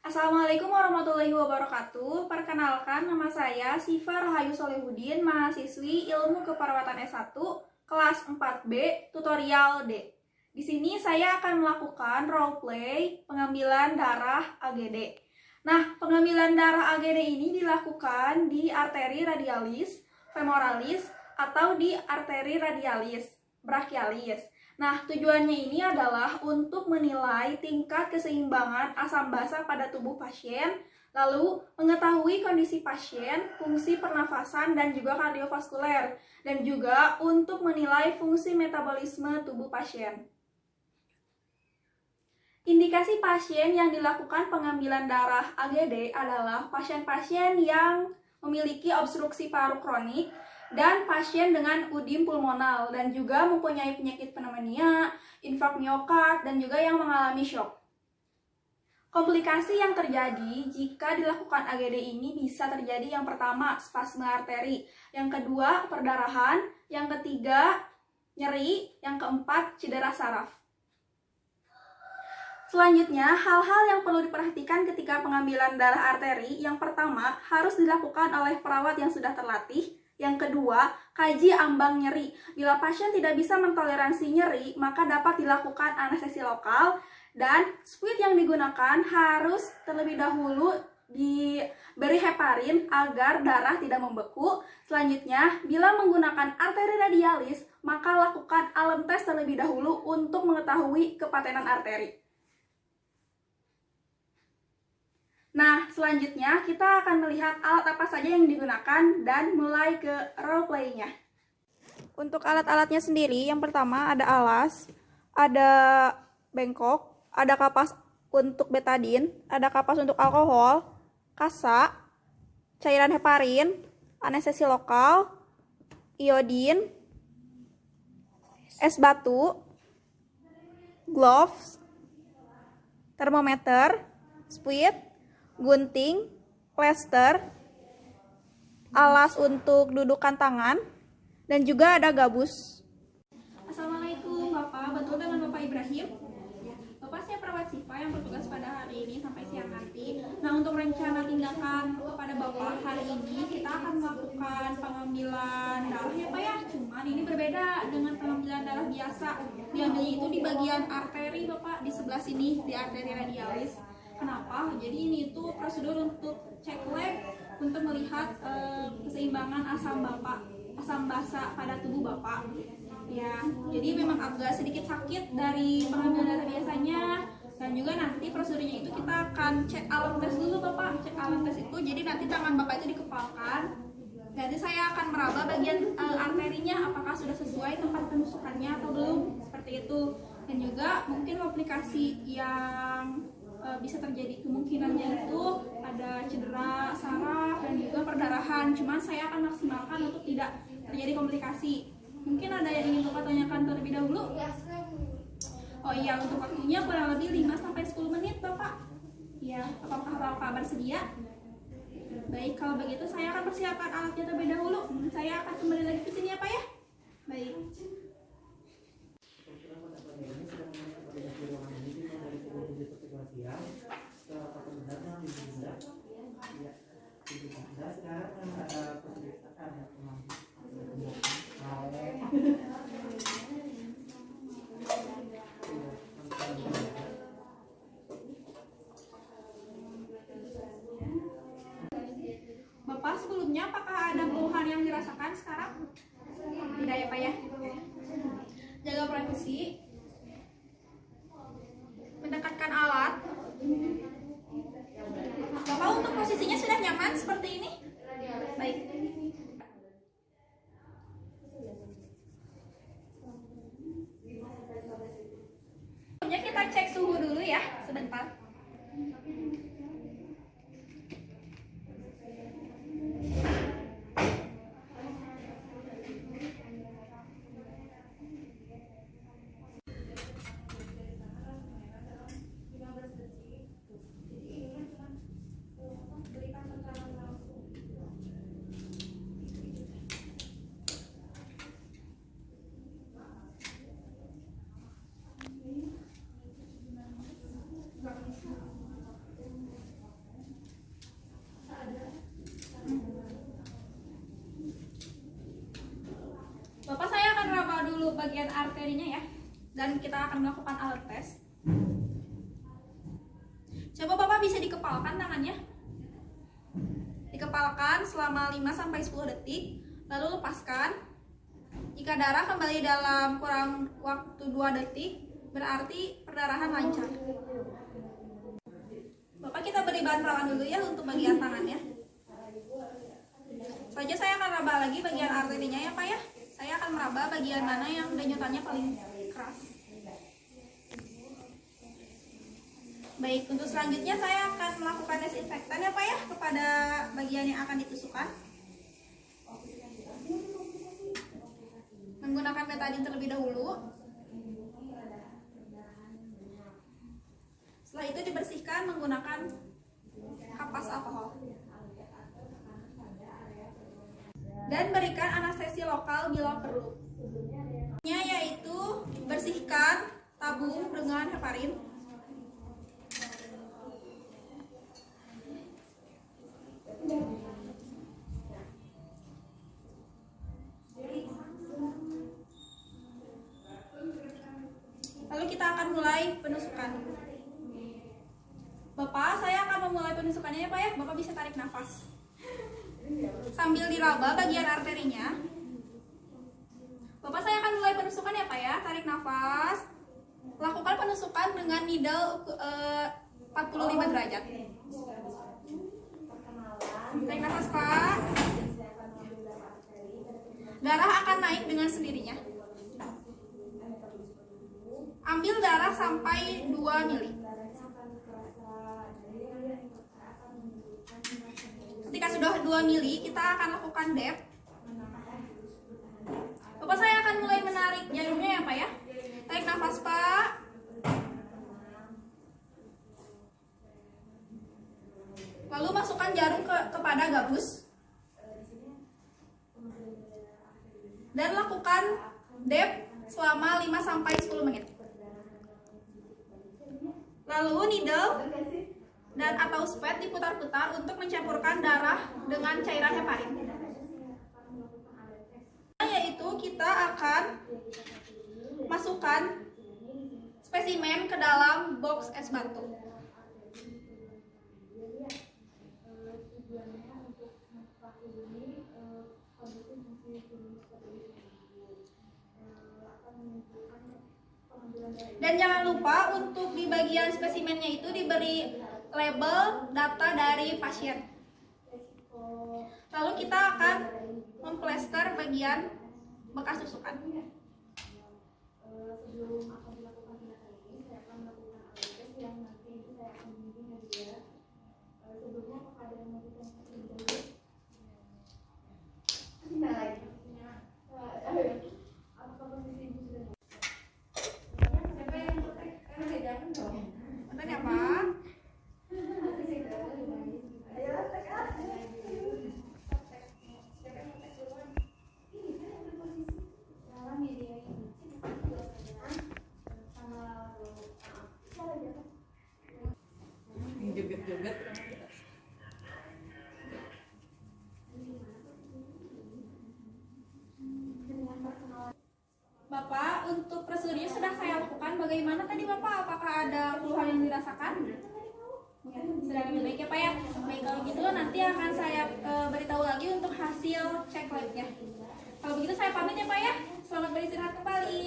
Assalamualaikum warahmatullahi wabarakatuh. Perkenalkan, nama saya Siva Rahayu Solehudin, mahasiswi Ilmu Keperawatan S1, kelas 4B, tutorial D. Di sini saya akan melakukan role play pengambilan darah AGD. Nah, pengambilan darah AGD ini dilakukan di arteri radialis, femoralis, atau di arteri radialis, brachialis. Nah, tujuannya ini adalah untuk menilai tingkat keseimbangan asam basa pada tubuh pasien, lalu mengetahui kondisi pasien, fungsi pernafasan, dan juga kardiovaskuler, dan juga untuk menilai fungsi metabolisme tubuh pasien. Indikasi pasien yang dilakukan pengambilan darah AGD adalah pasien-pasien yang memiliki obstruksi paru kronik, dan pasien dengan udim pulmonal dan juga mempunyai penyakit pneumonia, infark miokard, dan juga yang mengalami shock. Komplikasi yang terjadi jika dilakukan AGD ini bisa terjadi yang pertama spasme arteri, yang kedua perdarahan, yang ketiga nyeri, yang keempat cedera saraf. Selanjutnya, hal-hal yang perlu diperhatikan ketika pengambilan darah arteri, yang pertama harus dilakukan oleh perawat yang sudah terlatih. Yang kedua, kaji ambang nyeri. Bila pasien tidak bisa mentoleransi nyeri, maka dapat dilakukan anestesi lokal, dan spuit yang digunakan harus terlebih dahulu diberi heparin agar darah tidak membeku. Selanjutnya, bila menggunakan arteri radialis, maka lakukan alem tes terlebih dahulu untuk mengetahui kepatenan arteri. Nah, selanjutnya kita akan melihat alat apa saja yang digunakan dan mulai ke role play-nya. Untuk alat-alatnya sendiri, yang pertama ada alas, ada bengkok, ada kapas untuk betadin, ada kapas untuk alkohol, kasa, cairan heparin, anestesi lokal, iodin, es batu, gloves, termometer, spuit, gunting, plester, alas untuk dudukan tangan, dan juga ada gabus. Assalamualaikum Bapak, betul dengan Bapak Ibrahim? Bapak, saya perawat Siva yang bertugas pada hari ini sampai siang nanti. Nah, untuk rencana tindakan kepada Bapak hari ini, kita akan melakukan pengambilan darah ya Pak ya. Cuman ini berbeda dengan pengambilan darah biasa. Diambilnya itu di bagian arteri Bapak, di sebelah sini, di arteri radialis. Kenapa? Jadi ini itu prosedur untuk cek lab untuk melihat keseimbangan asam basa pada tubuh Bapak. Ya, jadi memang agak sedikit sakit dari pengambilan darah biasanya, dan juga nanti prosedurnya itu kita akan cek alam tes dulu Bapak. Cek alam tes itu, jadi nanti tangan Bapak itu dikepalkan. Nanti saya akan meraba bagian arterinya apakah sudah sesuai tempat penusukannya atau belum, seperti itu. Dan juga mungkin komplikasi yang bisa terjadi kemungkinannya itu ada cedera saraf dan juga perdarahan. Cuman saya akan maksimalkan untuk tidak terjadi komplikasi. Mungkin ada yang ingin Bapak tanyakan terlebih dahulu? Oh iya, untuk waktunya kurang lebih 5-10 menit Bapak. Ya, apakah Bapak bersedia? Baik, kalau begitu saya akan persiapkan alatnya terlebih dahulu. Saya akan kembali lagi ke sini ya Pak ya. Baik. Bapak, sebelumnya apakah ada keluhan yang dirasakan sekarang? Tidak ya Pak ya? Jaga privasi, mendekatkan alat. Bapak, untuk posisinya sudah nyaman seperti ini? Baik. Sebelumnya kita cek suhu dulu ya, sebentar. arterinya ya. Dan kita akan melakukan alat tes. Coba Bapak bisa dikepalkan tangannya. Dikepalkan selama 5-10 detik, lalu lepaskan. Jika darah kembali dalam kurang waktu 2 detik, berarti perdarahan lancar. Bapak, kita beri bantalan dulu ya untuk bagian tangannya. Selanjutnya saya akan raba lagi bagian arterinya ya Pak ya. Saya akan meraba bagian mana yang denyutannya paling keras. Baik, untuk selanjutnya saya akan melakukan desinfektan ya Pak ya kepada bagian yang akan ditusukkan. Menggunakan betadine terlebih dahulu. Setelah itu dibersihkan menggunakan kapas alkohol. Dan berikan anestesi lokal bila perlu. Yaitu bersihkan tabung dengan heparin. Lalu kita akan mulai penusukan. Bapak, saya akan memulai penusukannya ya Pak ya. Bapak bisa tarik nafas sambil diraba bagian arterinya. Bapak, saya akan mulai penusukan ya Pak ya. Tarik nafas. Lakukan penusukan dengan needle 45 derajat. Tarik nafas Pak. Darah akan naik dengan sendirinya. Ambil darah sampai 2 mili. Ketika sudah 2 mili, kita akan lakukan dep. Bapak, saya akan mulai menarik jarumnya ya Pak ya. Tarik nafas Pak. Lalu masukkan jarum kepada gabus. Dan lakukan dep selama 5-10 menit. Lalu needle dan atau spet diputar-putar untuk mencampurkan darah dengan cairan heparin. Yaitu kita akan masukkan spesimen ke dalam box es batu. Dan jangan lupa untuk di bagian spesimennya itu diberi label data dari pasien. Lalu kita akan memplester bagian bekas tusukan. Bentar ya Pak. Joget-joget. Bapak, untuk prosedurnya sudah saya lakukan. Bagaimana tadi Bapak? Apakah ada keluhan yang dirasakan? Ya, sudah lebih baik ya Pak ya. Baik, kalau gitu nanti akan saya beritahu lagi untuk hasil cek labnya. Kalau begitu saya pamit ya Pak ya. Selamat beristirahat kembali.